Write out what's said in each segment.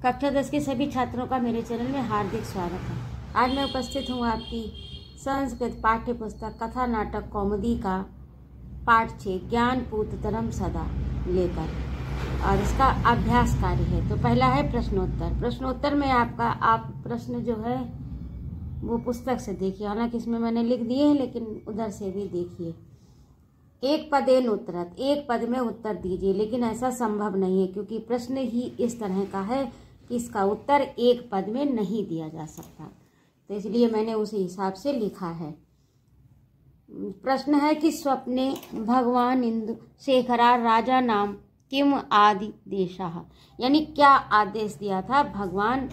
कक्षा 10 के सभी छात्रों का मेरे चैनल में हार्दिक स्वागत है। आज मैं उपस्थित हूँ आपकी संस्कृत पाठ्य पुस्तक कथा नाटक कौमुदी का पाठ 6 ज्ञान पूत तरम सदा लेकर, और इसका अभ्यास कार्य है। तो पहला है प्रश्नोत्तर। प्रश्नोत्तर में आप प्रश्न जो है वो पुस्तक से देखिए, हालांकि इसमें मैंने लिख दिए हैं लेकिन उधर से भी देखिए। एक पदेन उत्तरत, एक पद में उत्तर दीजिए, लेकिन ऐसा संभव नहीं है क्योंकि प्रश्न ही इस तरह का है कि इसका उत्तर एक पद में नहीं दिया जा सकता, तो इसलिए मैंने उसी हिसाब से लिखा है। प्रश्न है कि स्वप्ने भगवान इंदु शेखरा राजा नाम किम आदि देशः, यानी क्या आदेश दिया था भगवान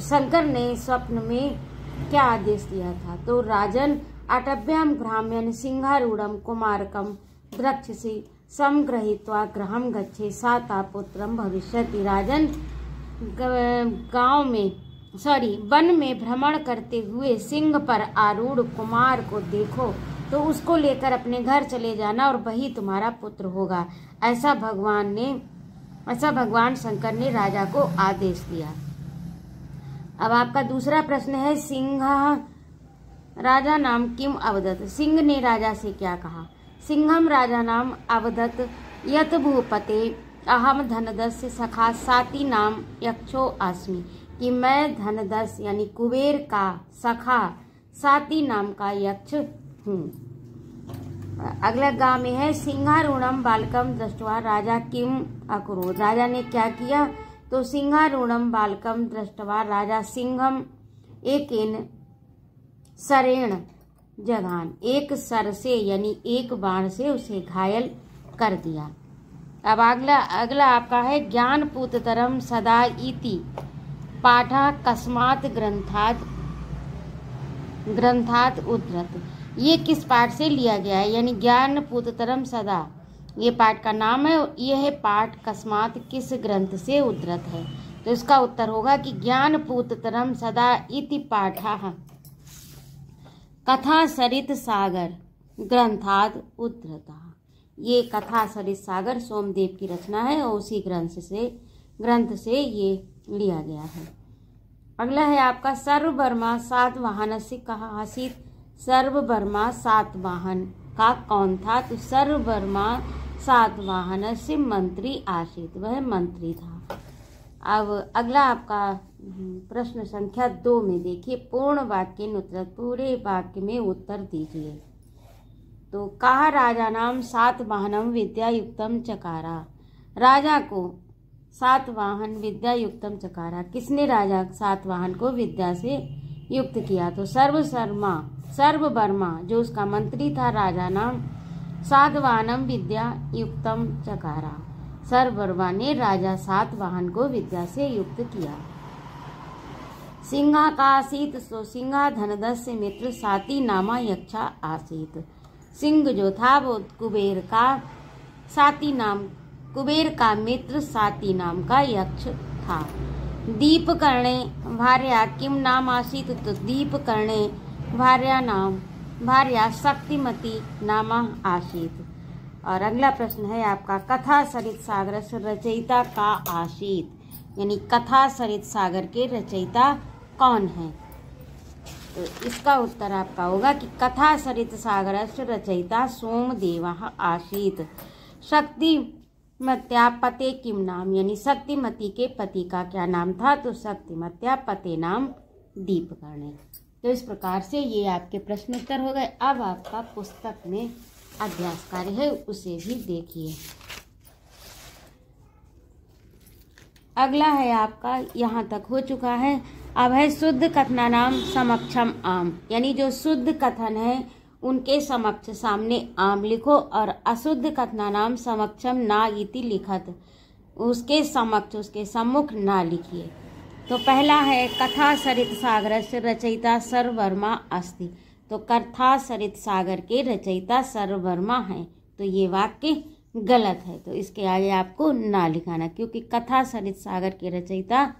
शंकर ने स्वप्न में क्या आदेश दिया था। तो राजन अटभ्याम ग्राम्यन सिंहारूढ़ कुमारकम द्रक्षसि समग्रहीत्वा गृहं गच्छे साता पुत्रम भविष्यति। राजन वन में भ्रमण करते हुए सिंह पर आरूढ़ कुमार को देखो तो उसको लेकर अपने घर चले जाना और वही तुम्हारा पुत्र होगा। ऐसा भगवान शंकर ने राजा को आदेश दिया। अब आपका दूसरा प्रश्न है सिंह राजा नाम किम अवदत, सिंह ने राजा से क्या कहा। सिंहम राजा नाम अवदत यत भूपते अहम धनदस्य सखा साती नाम यक्षो आस्मि, कि मैं धनदस यानी कुबेर का सखा साती नाम का यक्ष हूँ। अगला गाँव में है सिंहारूढ़म बालकम दृष्ट्वा राजा किम अकुरोध, राजा ने क्या किया। तो सिंहारूढ़म बालकम दृष्ट्वा राजा सिंहम एकेन सरेण जघान, एक सर से यानी एक बाण से उसे घायल कर दिया। अब अगला आपका है ज्ञान पूततरम सदा इति पाठा कस्मात ग्रंथात उद्धृत, ये किस पाठ से लिया गया है, यानी ज्ञान पूततरम सदा ये पाठ का नाम है। यह पाठ कस्मात किस ग्रंथ से उद्धृत है। तो इसका उत्तर होगा कि ज्ञान पूततरम सदा इति पाठा कथा सरित सागर ग्रंथाद उद्धृता, ये कथा सरित सागर सोमदेव की रचना है और उसी ग्रंथ से ये लिया गया है। अगला है आपका सर्ववर्मा सातवाहनस्य कहा आसीत, सर्ववर्मा सातवाहन का कौन था। तो सर्ववर्मा सातवाहनस्य मंत्री आसीत, वह मंत्री था। अब अगला आपका प्रश्न संख्या 2 में देखिए, पूर्ण वाक्य उत्तर, पूरे वाक्य में उत्तर दीजिए। तो कहा राजा नाम सातवाहनम विद्यायुक्तम चकारा, राजा को सातवाहन विद्यायुक्तम चकारा, किसने राजा सातवाहन को विद्या से युक्त किया। तो सर्ववर्मा जो उसका मंत्री था राजा नाम सातवाहनम विद्यायुक्तम चकारा, सर्ववर्मा ने राजा सातवाहन को विद्या से युक्त किया। सिंहा का आसीत, सो सिंहा धनदस्य मित्र साती नामा यक्षा आसीत, सिंह जो था वो कुबेर का मित्र साती नाम का यक्ष था। दीप कर्णे भार्या किम नाम आसीत, तो दीप कर्णे भार्या शक्तिमती नामा आसीत। और अगला प्रश्न है आपका कथा सरित सागर रचयिता का आसीत, यानी कथा सरित सागर के रचयिता कौन है। तो इसका उत्तर आपका होगा कि कथा सरित सागर रचयिता सोमदेवः आसीत। शक्तिमत्या पते किम नाम, यानी शक्तिमती के पति का क्या नाम था। तो शक्तिमत्या पते नाम दीपकर्ण। तो इस प्रकार से ये आपके प्रश्नोत्तर हो गए। अब आपका पुस्तक में अभ्यास कार्य है, उसे भी देखिए। अगला है आपका, यहाँ तक हो चुका है। अब है शुद्ध कथनानाम समक्षम आम, यानी जो शुद्ध कथन है उनके समक्ष सामने आम लिखो, और अशुद्ध कथनानाम समक्षम ना इति लिखत, उसके समक्ष उसके सम्मुख ना लिखिए। तो पहला है कथा सरित सागरस्य रचयिता सर्ववर्मा अस्ति, तो कथा सरित सागर के रचयिता सर्ववर्मा हैं, तो ये वाक्य गलत है। तो इसके आगे आपको ना लिखाना, क्योंकि कथा सरित सागर के रचयिता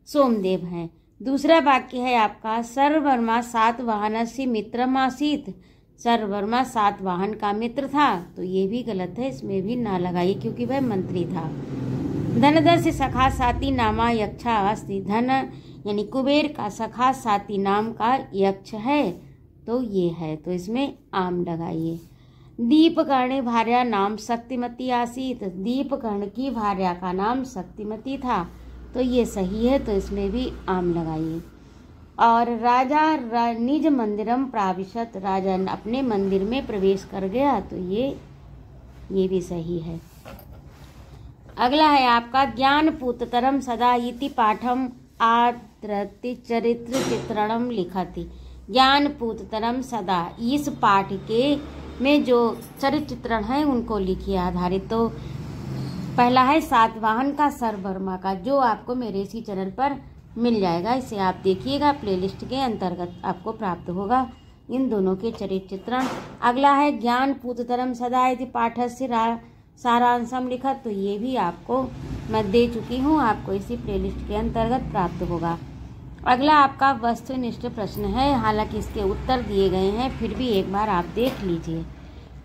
सोमदेव हैं। दूसरा वाक्य है आपका सर्ववर्मा सातवाहनस्य मित्रमासीत, सर्ववर्मा सातवाहन का मित्र था, तो ये भी गलत है, इसमें भी ना लगाइए क्योंकि वह मंत्री था। धनदस्य सखा साती नामा यक्षा अस्ति। धन यानी कुबेर का सखा साती नाम का यक्ष है, तो ये है, तो इसमें आम लगाइए। दीपकर्ण भार्या नाम शक्तिमती आसीत। दीपकर्ण की भार्या का नाम शक्तिमती था, तो ये सही है, तो इसमें भी आम लगाइए। और राजा निज मंदिरम प्राविशत। राजा अपने मंदिर में प्रवेश कर गया, तो ये भी सही है। अगला है आपका ज्ञानपूततरम सदा इति पाठम आदृति चरित्र चित्रणम लिखति। ज्ञानपूततरम सदा, इस पाठ के में जो चरित्र चित्रण है उनको लिखिए आधारित। तो पहला है सातवाहन का सरवर्मा का, जो आपको मेरे इसी चैनल पर मिल जाएगा, इसे आप देखिएगा, प्लेलिस्ट के अंतर्गत आपको प्राप्त होगा इन दोनों के चरित्र चित्रण। अगला है ज्ञानपूततरम सदा इति पाठस्य सारांशम लिखत। तो ये भी आपको मैं दे चुकी हूँ, आपको इसी प्लेलिस्ट के अंतर्गत प्राप्त होगा। अगला आपका वस्तुनिष्ठ प्रश्न है, हालांकि इसके उत्तर दिए गए हैं, फिर भी एक बार आप देख लीजिए,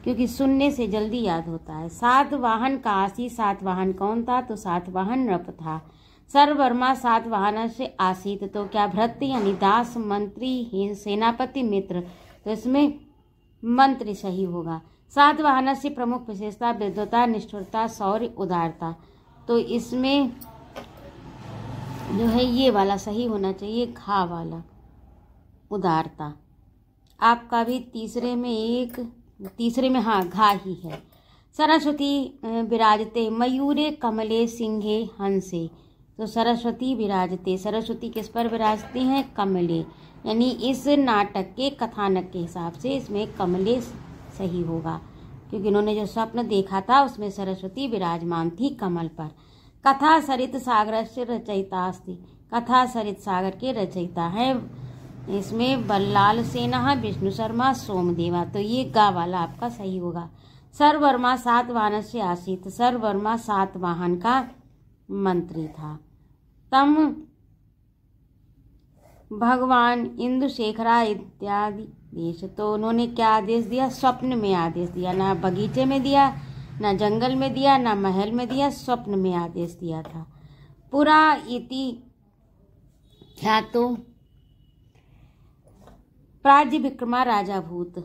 क्योंकि सुनने से जल्दी याद होता है। सातवाहन का आसी, सातवाहन कौन था? तो सातवाहन नृप था। सरवर्मा सातवाहन से आसीत, तो क्या भृत्य यानी दास, मंत्री, सेनापति, मित्र, तो इसमें मंत्री सही होगा। सातवाहन से प्रमुख विशेषता विद्वता, निष्ठुरता, शौर्य, उदारता, तो इसमें जो है ये वाला सही होना चाहिए, घा वाला, उदारता। आपका भी तीसरे में हाँ घा ही है। सरस्वती विराजते मयूरे कमले सिंहे हंसे, तो सरस्वती विराजते, सरस्वती किस पर विराजती हैं? कमले, यानी इस नाटक के कथानक के हिसाब से इसमें कमले सही होगा, क्योंकि उन्होंने जो स्वप्न देखा था उसमें सरस्वती विराजमान थी कमल पर। कथा सरित सागर से रचयिता अस्ति। कथा सरित सागर के रचयिता है इसमें बल्लाल सेना, विष्णु शर्मा, सोमदेवा, तो ये गा वाला आपका सही होगा। सरवर्मा सातवाहन से आसीत, सरवर्मा सातवाहन का मंत्री था। तम भगवान इंदुशेखरा इत्यादि देश, तो उन्होंने क्या आदेश दिया? स्वप्न में आदेश दिया, ना बगीचे में दिया, ना जंगल में दिया, ना महल में दिया, स्वप्न में आदेश दिया था। पुरा इति ख्यातो प्राज्य विक्रमा राजा भूत,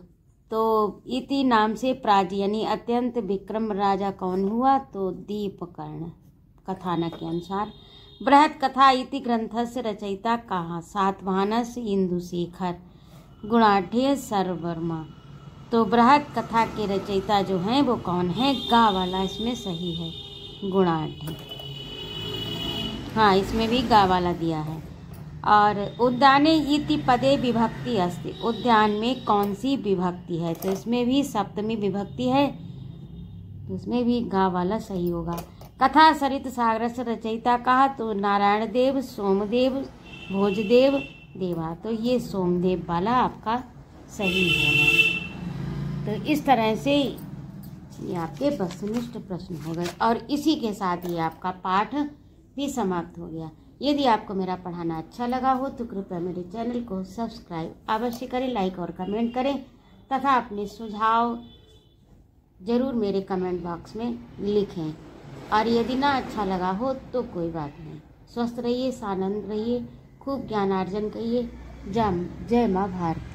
तो इति नाम से प्राज्य यानी अत्यंत विक्रम राजा कौन हुआ? तो दीपकर्ण, कथानक के अनुसार। बृहत कथा इति ग्रंथस्य रचयिता कहा? सातवाहनस्य इंदुशेखर, गुणाढ़ सरवर्मा, तो बृहत कथा के रचयिता जो हैं वो कौन है? गा वाला इसमें सही है, गुणाढ़। हाँ, इसमें भी गा वाला दिया है। और उद्याने इति पदे विभक्ति अस्ति, उद्यान में कौन सी विभक्ति है? तो इसमें भी सप्तमी विभक्ति है, तो इसमें भी गा वाला सही होगा। कथा सरित सागर से रचयिता कहा? तो नारायण देव, सोमदेव, भोजदेव, देवा, तो ये सोमदेव वाला आपका सही होगा। तो इस तरह से ये आपके वस्तुनिष्ठ प्रश्न हो गए, और इसी के साथ ही आपका पाठ भी समाप्त हो गया। यदि आपको मेरा पढ़ाना अच्छा लगा हो तो कृपया मेरे चैनल को सब्सक्राइब अवश्य करें, लाइक और कमेंट करें, तथा अपने सुझाव ज़रूर मेरे कमेंट बॉक्स में लिखें। और यदि ना अच्छा लगा हो तो कोई बात नहीं। स्वस्थ रहिए, सानंद रहिए, खूब ज्ञानार्जन करिए। जय माँ भारती।